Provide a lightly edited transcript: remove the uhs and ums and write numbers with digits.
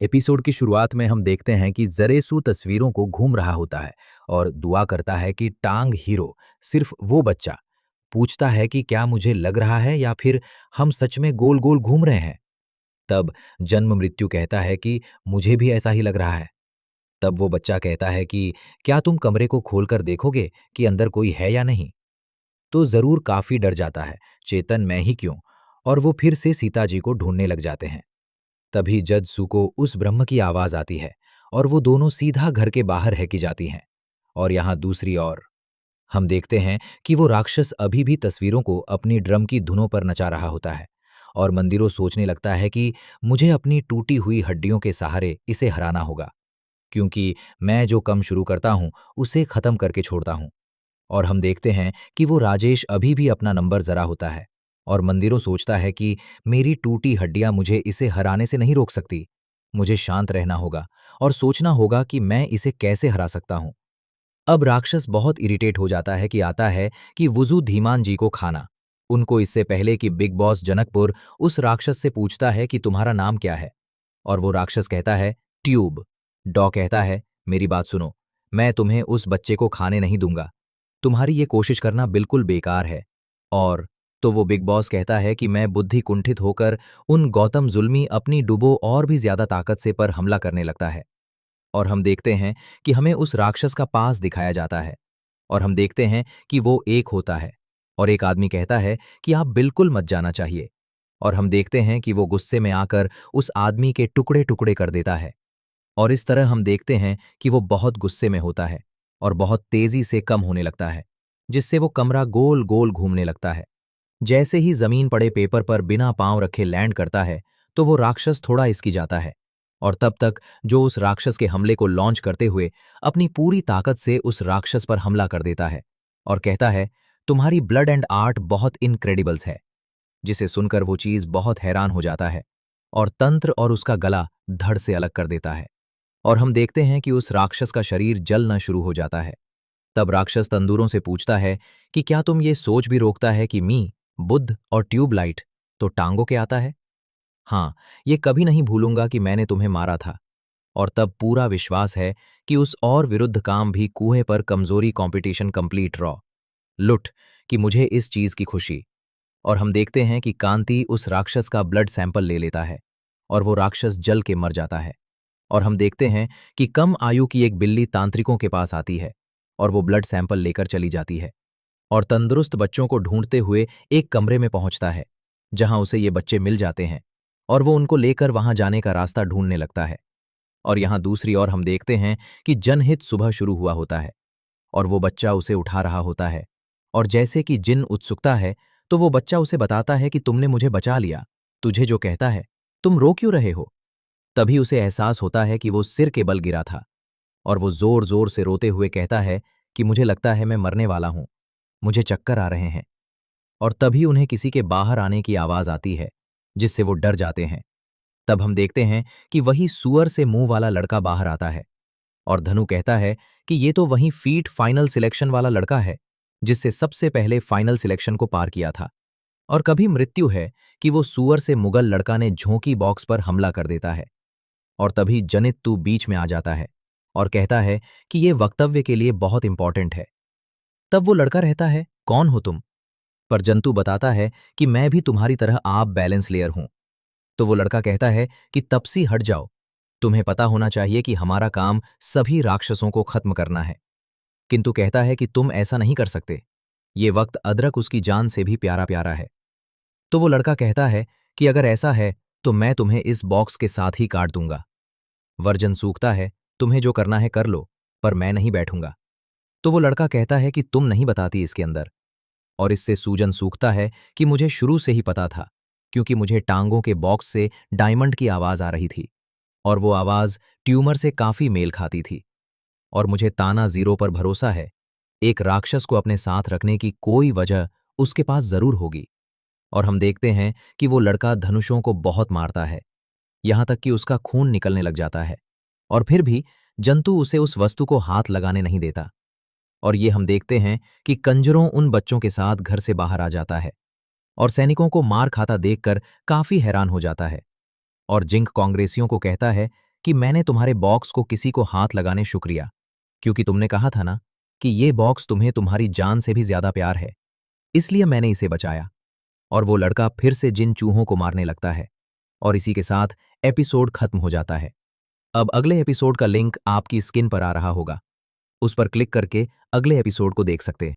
Episode की शुरुआत में हम देखते हैं कि जरेसू तस्वीरों को घूम रहा होता है और दुआ करता है कि टांग हीरो सिर्फ वो बच्चा पूछता है कि क्या मुझे लग रहा है या फिर हम सच में गोल गोल घूम रहे हैं। तब जन्म मृत्यु कहता है कि मुझे भी ऐसा ही लग रहा है। तब वो बच्चा कहता है कि क्या तुम कमरे को खोलकर देखोगे कि अंदर कोई है या नहीं। तो जरूर काफी डर जाता है, चेतन मैं ही क्यों। और वो फिर से सीता जी को ढूंढने लग जाते हैं। तभी जद्सू को उस ब्रह्म की आवाज आती है और वो दोनों सीधा घर के बाहर है की जाती हैं। और यहां दूसरी ओर हम देखते हैं कि वो राक्षस अभी भी तस्वीरों को अपनी ड्रम की धुनों पर नचा रहा होता है और मंदिरों सोचने लगता है कि मुझे अपनी टूटी हुई हड्डियों के सहारे इसे हराना होगा, क्योंकि मैं जो कम शुरू करता हूं उसे खत्म करके छोड़ता हूं। और हम देखते हैं कि वो राजेश अभी भी अपना नंबर जरा होता है और मंदिरों सोचता है कि मेरी टूटी हड्डियां मुझे इसे हराने से नहीं रोक सकती। मुझे शांत रहना होगा और सोचना होगा कि मैं इसे कैसे हरा सकता हूं। अब राक्षस बहुत इरिटेट हो जाता है कि आता है कि वुजू धीमान जी को खाना। उनको इससे पहले कि बिग बॉस जनकपुर उस राक्षस से पूछता है कि तुम्हारा नाम क्या है। और वो राक्षस कहता है ट्यूब। डॉ कहता है मेरी बात सुनो, मैं तुम्हें उस बच्चे को खाने नहीं दूंगा, तुम्हारी ये कोशिश करना बिल्कुल बेकार है। और तो वो बिग बॉस कहता है कि मैं बुद्धि कुंठित होकर उन गौतम जुल्मी अपनी डुबो और भी ज्यादा ताकत से पर हमला करने लगता है। और हम देखते हैं कि हमें उस राक्षस का पास दिखाया जाता है और हम देखते हैं कि वो एक होता है और एक आदमी कहता है कि आप बिल्कुल मत जाना चाहिए। और हम देखते हैं कि वो गुस्से में आकर उस आदमी के टुकड़े टुकड़े कर देता है। और इस तरह हम देखते हैं कि वो बहुत गुस्से में होता है और बहुत तेजी से कम होने लगता है, जिससे वो कमरा गोल गोल घूमने लगता है। जैसे ही जमीन पड़े पेपर पर बिना पांव रखे लैंड करता है तो वो राक्षस थोड़ा इसकी जाता है। और तब तक जो उस राक्षस के हमले को लॉन्च करते हुए अपनी पूरी ताकत से उस राक्षस पर हमला कर देता है और कहता है तुम्हारी ब्लड एंड आर्ट बहुत इनक्रेडिबल्स है। जिसे सुनकर वो चीज बहुत हैरान हो जाता है और तंत्र और उसका गला धड़ से अलग कर देता है। और हम देखते हैं कि उस राक्षस का शरीर जलना शुरू हो जाता है। तब राक्षस तंदूरों से पूछता है कि क्या तुम ये सोच भी रोकता है कि मी बुद्ध और ट्यूबलाइट तो टांगों के आता है। हाँ, ये कभी नहीं भूलूंगा कि मैंने तुम्हें मारा था। और तब पूरा विश्वास है कि उस और विरुद्ध काम भी कुएं पर कमजोरी कंपटीशन कंप्लीट रॉ लुट कि मुझे इस चीज की खुशी। और हम देखते हैं कि कांति उस राक्षस का ब्लड सैंपल ले लेता है और वो राक्षस जल के मर जाता है। और हम देखते हैं कि कम आयु की एक बिल्ली तांत्रिकों के पास आती है और वो ब्लड सैंपल लेकर चली जाती है और तंदुरुस्त बच्चों को ढूंढते हुए एक कमरे में पहुंचता है जहां उसे ये बच्चे मिल जाते हैं और वो उनको लेकर वहां जाने का रास्ता ढूंढने लगता है। और यहां दूसरी ओर हम देखते हैं कि जनहित सुबह शुरू हुआ होता है और वो बच्चा उसे उठा रहा होता है। और जैसे कि जिन उत्सुकता है तो वो बच्चा उसे बताता है कि तुमने मुझे बचा लिया, तुझे जो कहता है तुम रो क्यों रहे हो। तभी उसे एहसास होता है कि वो सिर के बल गिरा था और वो जोर जोर से रोते हुए कहता है कि मुझे लगता है मैं मरने वाला हूं, मुझे चक्कर आ रहे हैं। और तभी उन्हें किसी के बाहर आने की आवाज आती है जिससे वो डर जाते हैं। तब हम देखते हैं कि वही सुअर से मुंह वाला लड़का बाहर आता है और धनु कहता है कि ये तो वही फीट फाइनल सिलेक्शन वाला लड़का है जिससे सबसे पहले फाइनल सिलेक्शन को पार किया था। और कभी मृत्यु है कि वो सुअर से मुगल लड़का ने झोंकी बॉक्स पर हमला कर देता है। और तभी जनित बीच में आ जाता है और कहता है कि ये वक्तव्य के लिए बहुत इंपॉर्टेंट है। तब वो लड़का रहता है कौन हो तुम। पर जंतु बताता है कि मैं भी तुम्हारी तरह आप बैलेंस लेयर हूं। तो वो लड़का कहता है कि तपसी हट जाओ, तुम्हें पता होना चाहिए कि हमारा काम सभी राक्षसों को खत्म करना है। किंतु कहता है कि तुम ऐसा नहीं कर सकते, ये वक्त अदरक उसकी जान से भी प्यारा प्यारा है। तो वो लड़का कहता है कि अगर ऐसा है तो मैं तुम्हें इस बॉक्स के साथ ही काट दूंगा। वर्जन सूखता है, तुम्हें जो करना है कर लो, पर मैं नहीं बैठूंगा। तो वो लड़का कहता है कि तुम नहीं बताती इसके अंदर। और इससे सूजन सूखता है कि मुझे शुरू से ही पता था, क्योंकि मुझे टांगों के बॉक्स से डायमंड की आवाज आ रही थी और वो आवाज ट्यूमर से काफी मेल खाती थी। और मुझे ताना जीरो पर भरोसा है, एक राक्षस को अपने साथ रखने की कोई वजह उसके पास जरूर होगी। और हम देखते हैं कि वो लड़का धनुषों को बहुत मारता है, यहां तक कि उसका खून निकलने लग जाता है। और फिर भी जंतु उसे उस वस्तु को हाथ लगाने नहीं देता। और ये हम देखते हैं कि कंजरों उन बच्चों के साथ घर से बाहर आ जाता है और सैनिकों को मार खाता देखकर काफी हैरान हो जाता है और जिंक कांग्रेसियों को कहता है कि मैंने तुम्हारे बॉक्स को किसी को हाथ लगाने शुक्रिया, क्योंकि तुमने कहा था ना कि ये बॉक्स तुम्हें तुम्हारी जान से भी ज्यादा प्यार है, इसलिए मैंने इसे बचाया। और वो लड़का फिर से जिन चूहों को मारने लगता है और इसी के साथ एपिसोड खत्म हो जाता है। अब अगले एपिसोड का लिंक आपकी स्क्रीन पर आ रहा होगा, उस पर क्लिक करके अगले एपिसोड को देख सकते हैं।